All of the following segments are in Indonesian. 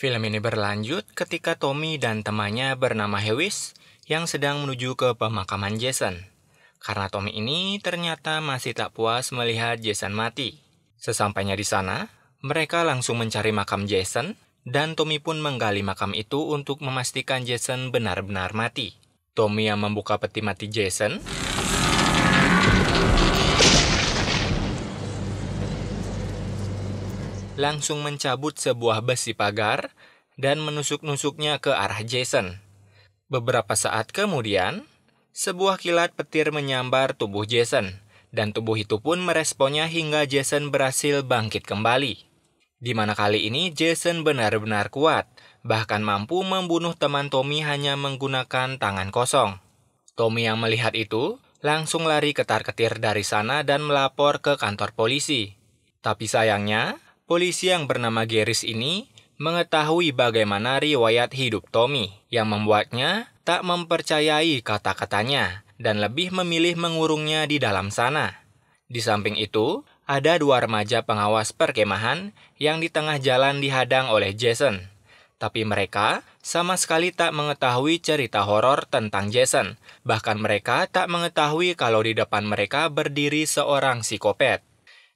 Film ini berlanjut ketika Tommy dan temannya bernama Hewis yang sedang menuju ke pemakaman Jason. Karena Tommy ini ternyata masih tak puas melihat Jason mati. Sesampainya di sana, mereka langsung mencari makam Jason dan Tommy pun menggali makam itu untuk memastikan Jason benar-benar mati. Tommy yang membuka peti mati Jason langsung mencabut sebuah besi pagar dan menusuk-nusuknya ke arah Jason. Beberapa saat kemudian, sebuah kilat petir menyambar tubuh Jason, dan tubuh itu pun meresponnya hingga Jason berhasil bangkit kembali. Di mana kali ini Jason benar-benar kuat, bahkan mampu membunuh teman Tommy hanya menggunakan tangan kosong. Tommy yang melihat itu langsung lari ketar-ketir dari sana dan melapor ke kantor polisi. Tapi sayangnya, polisi yang bernama Garris ini mengetahui bagaimana riwayat hidup Tommy, yang membuatnya tak mempercayai kata-katanya dan lebih memilih mengurungnya di dalam sana. Di samping itu, ada dua remaja pengawas perkemahan yang di tengah jalan dihadang oleh Jason. Tapi mereka sama sekali tak mengetahui cerita horor tentang Jason. Bahkan mereka tak mengetahui kalau di depan mereka berdiri seorang psikopat.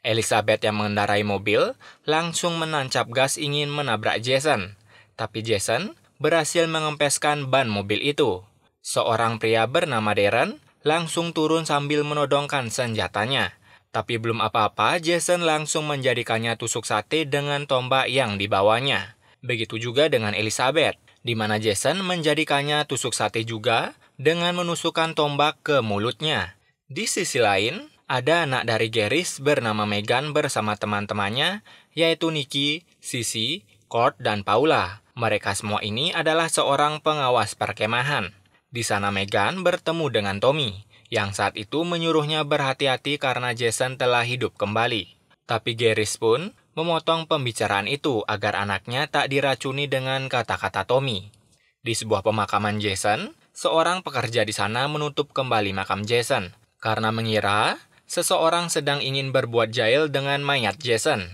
Elizabeth yang mengendarai mobil langsung menancap gas ingin menabrak Jason. Tapi Jason berhasil mengempeskan ban mobil itu. Seorang pria bernama Darren langsung turun sambil menodongkan senjatanya. Tapi belum apa-apa, Jason langsung menjadikannya tusuk sate dengan tombak yang dibawanya. Begitu juga dengan Elizabeth, di mana Jason menjadikannya tusuk sate juga dengan menusukkan tombak ke mulutnya. Di sisi lain, ada anak dari Garris bernama Megan bersama teman-temannya, yaitu Nikki, Sissy, Kurt, dan Paula. Mereka semua ini adalah seorang pengawas perkemahan. Di sana Megan bertemu dengan Tommy, yang saat itu menyuruhnya berhati-hati karena Jason telah hidup kembali. Tapi Garris pun memotong pembicaraan itu agar anaknya tak diracuni dengan kata-kata Tommy. Di sebuah pemakaman Jason, seorang pekerja di sana menutup kembali makam Jason, karena mengira seseorang sedang ingin berbuat jahil dengan mayat Jason.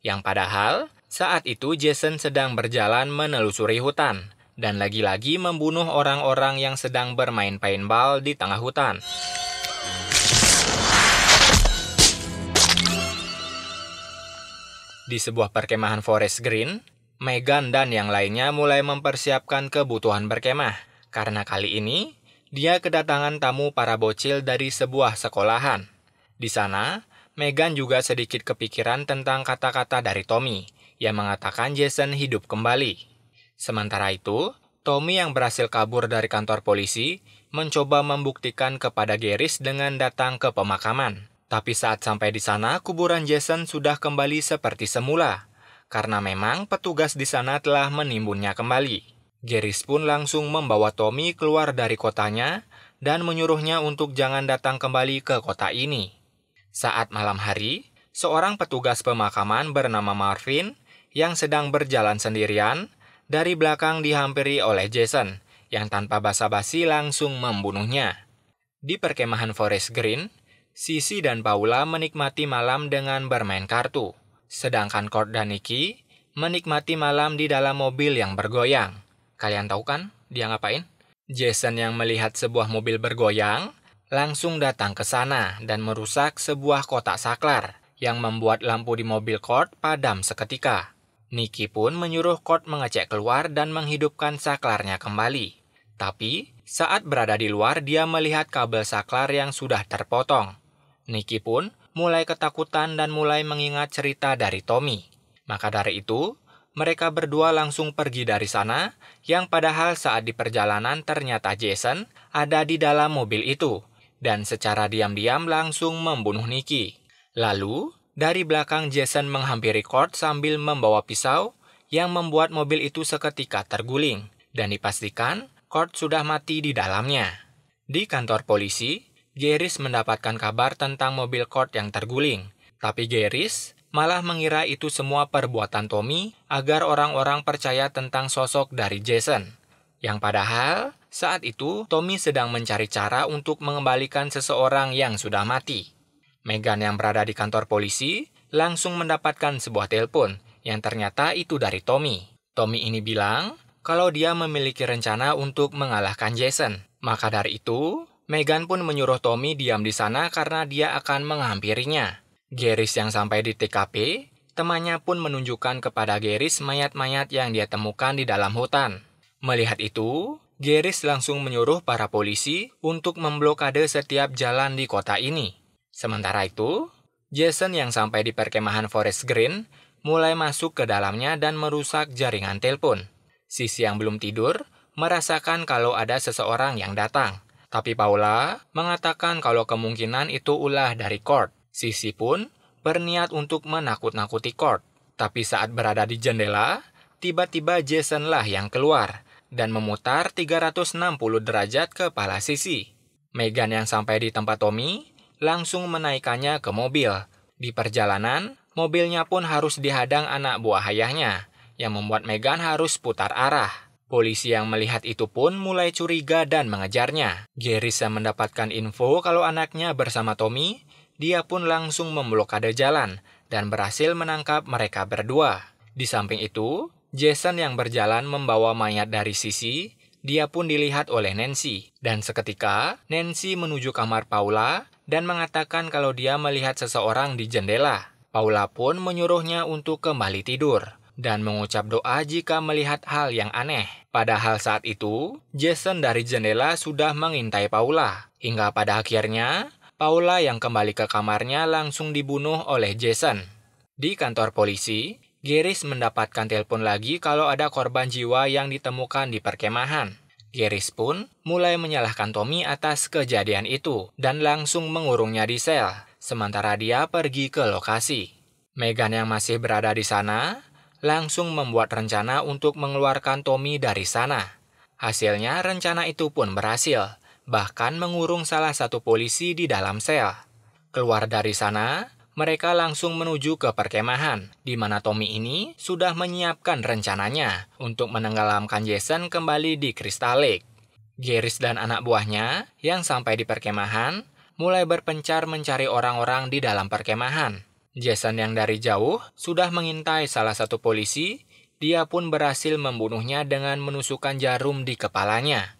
Yang padahal, saat itu Jason sedang berjalan menelusuri hutan, dan lagi-lagi membunuh orang-orang yang sedang bermain paintball di tengah hutan. Di sebuah perkemahan Forest Green, Megan dan yang lainnya mulai mempersiapkan kebutuhan berkemah, karena kali ini dia kedatangan tamu para bocil dari sebuah sekolahan. Di sana, Megan juga sedikit kepikiran tentang kata-kata dari Tommy, yang mengatakan Jason hidup kembali. Sementara itu, Tommy yang berhasil kabur dari kantor polisi, mencoba membuktikan kepada Garris dengan datang ke pemakaman. Tapi saat sampai di sana, kuburan Jason sudah kembali seperti semula, karena memang petugas di sana telah menimbunnya kembali. Garris pun langsung membawa Tommy keluar dari kotanya, dan menyuruhnya untuk jangan datang kembali ke kota ini. Saat malam hari, seorang petugas pemakaman bernama Marvin yang sedang berjalan sendirian dari belakang dihampiri oleh Jason yang tanpa basa-basi langsung membunuhnya. Di perkemahan Forest Green, Sissy dan Paula menikmati malam dengan bermain kartu, sedangkan Kurt dan Nikki menikmati malam di dalam mobil yang bergoyang. Kalian tahu kan dia ngapain? Jason yang melihat sebuah mobil bergoyang langsung datang ke sana dan merusak sebuah kotak saklar yang membuat lampu di mobil Kurt padam seketika. Nikki pun menyuruh Kurt mengecek keluar dan menghidupkan saklarnya kembali. Tapi saat berada di luar dia melihat kabel saklar yang sudah terpotong. Nikki pun mulai ketakutan dan mulai mengingat cerita dari Tommy. Maka dari itu, mereka berdua langsung pergi dari sana, yang padahal saat di perjalanan ternyata Jason ada di dalam mobil itu, dan secara diam-diam langsung membunuh Nikki. Lalu, dari belakang Jason menghampiri Kurt sambil membawa pisau, yang membuat mobil itu seketika terguling, dan dipastikan Kurt sudah mati di dalamnya. Di kantor polisi, Garris mendapatkan kabar tentang mobil Kurt yang terguling, tapi Garris malah mengira itu semua perbuatan Tommy agar orang-orang percaya tentang sosok dari Jason. Yang padahal, saat itu Tommy sedang mencari cara untuk mengembalikan seseorang yang sudah mati. Megan yang berada di kantor polisi langsung mendapatkan sebuah telepon yang ternyata itu dari Tommy. Tommy ini bilang kalau dia memiliki rencana untuk mengalahkan Jason. Maka dari itu, Megan pun menyuruh Tommy diam di sana karena dia akan menghampirinya. Garris yang sampai di TKP, temannya pun menunjukkan kepada Garris mayat-mayat yang dia temukan di dalam hutan. Melihat itu, Garris langsung menyuruh para polisi untuk memblokade setiap jalan di kota ini. Sementara itu, Jason yang sampai di perkemahan Forest Green mulai masuk ke dalamnya dan merusak jaringan telepon. Sissy yang belum tidur merasakan kalau ada seseorang yang datang. Tapi Paula mengatakan kalau kemungkinan itu ulah dari Kurt. Sissy pun berniat untuk menakut-nakuti Kurt. Tapi saat berada di jendela, tiba-tiba Jason lah yang keluar dan memutar 360 derajat kepala Sissy. Megan yang sampai di tempat Tommy langsung menaikkannya ke mobil. Di perjalanan, mobilnya pun harus dihadang anak buah ayahnya, yang membuat Megan harus putar arah. Polisi yang melihat itu pun mulai curiga dan mengejarnya. Garris yang mendapatkan info kalau anaknya bersama Tommy, dia pun langsung memblokade jalan dan berhasil menangkap mereka berdua. Di samping itu, Jason yang berjalan membawa mayat dari Sissy, dia pun dilihat oleh Nancy. Dan seketika, Nancy menuju kamar Paula dan mengatakan kalau dia melihat seseorang di jendela. Paula pun menyuruhnya untuk kembali tidur dan mengucap doa jika melihat hal yang aneh. Padahal saat itu, Jason dari jendela sudah mengintai Paula. Hingga pada akhirnya, Paula yang kembali ke kamarnya langsung dibunuh oleh Jason. Di kantor polisi, Garris mendapatkan telepon lagi kalau ada korban jiwa yang ditemukan di perkemahan. Garris pun mulai menyalahkan Tommy atas kejadian itu dan langsung mengurungnya di sel, sementara dia pergi ke lokasi. Megan yang masih berada di sana langsung membuat rencana untuk mengeluarkan Tommy dari sana. Hasilnya rencana itu pun berhasil, bahkan mengurung salah satu polisi di dalam sel. Keluar dari sana, mereka langsung menuju ke perkemahan, di mana Tommy ini sudah menyiapkan rencananya untuk menenggelamkan Jason kembali di Crystal Lake. Garris dan anak buahnya yang sampai di perkemahan mulai berpencar mencari orang-orang di dalam perkemahan. Jason yang dari jauh sudah mengintai salah satu polisi, dia pun berhasil membunuhnya dengan menusukkan jarum di kepalanya.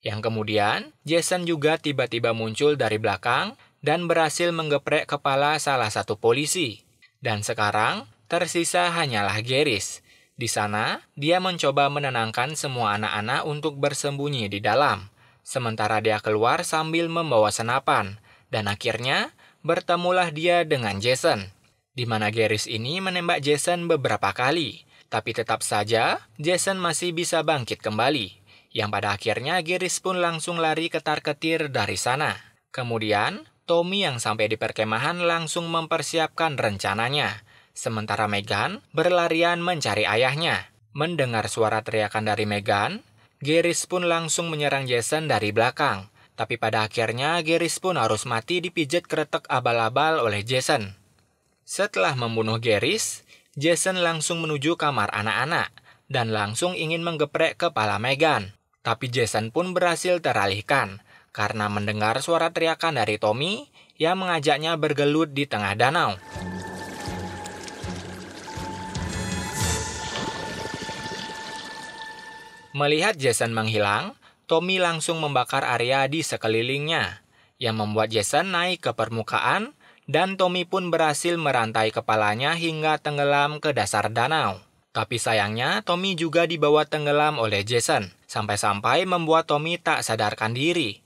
Yang kemudian, Jason juga tiba-tiba muncul dari belakang dan berhasil menggeprek kepala salah satu polisi. Dan sekarang, tersisa hanyalah Garris. Di sana, dia mencoba menenangkan semua anak-anak untuk bersembunyi di dalam. Sementara dia keluar sambil membawa senapan. Dan akhirnya, bertemulah dia dengan Jason. Di mana Garris ini menembak Jason beberapa kali. Tapi tetap saja, Jason masih bisa bangkit kembali. Yang pada akhirnya Garris pun langsung lari ketar-ketir dari sana. Kemudian, Tommy yang sampai di perkemahan langsung mempersiapkan rencananya. Sementara Megan berlarian mencari ayahnya. Mendengar suara teriakan dari Megan, Garris pun langsung menyerang Jason dari belakang. Tapi pada akhirnya Garris pun harus mati dipijat kretek abal-abal oleh Jason. Setelah membunuh Garris, Jason langsung menuju kamar anak-anak dan langsung ingin menggeprek kepala Megan. Tapi Jason pun berhasil teralihkan karena mendengar suara teriakan dari Tommy yang mengajaknya bergelut di tengah danau. Melihat Jason menghilang, Tommy langsung membakar area di sekelilingnya, yang membuat Jason naik ke permukaan, dan Tommy pun berhasil merantai kepalanya hingga tenggelam ke dasar danau. Tapi sayangnya, Tommy juga dibawa tenggelam oleh Jason, sampai-sampai membuat Tommy tak sadarkan diri.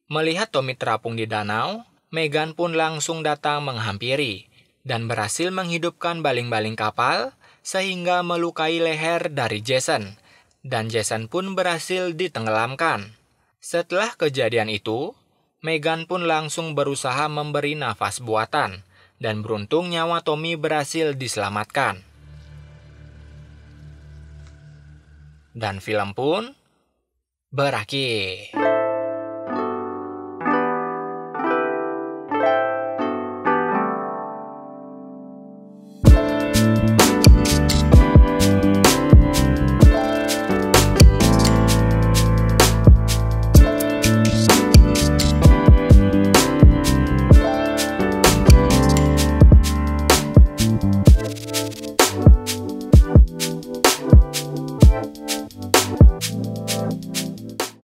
Melihat Tommy terapung di danau, Megan pun langsung datang menghampiri dan berhasil menghidupkan baling-baling kapal sehingga melukai leher dari Jason. Dan Jason pun berhasil ditenggelamkan. Setelah kejadian itu, Megan pun langsung berusaha memberi nafas buatan dan beruntung nyawa Tommy berhasil diselamatkan. Dan film pun berakhir.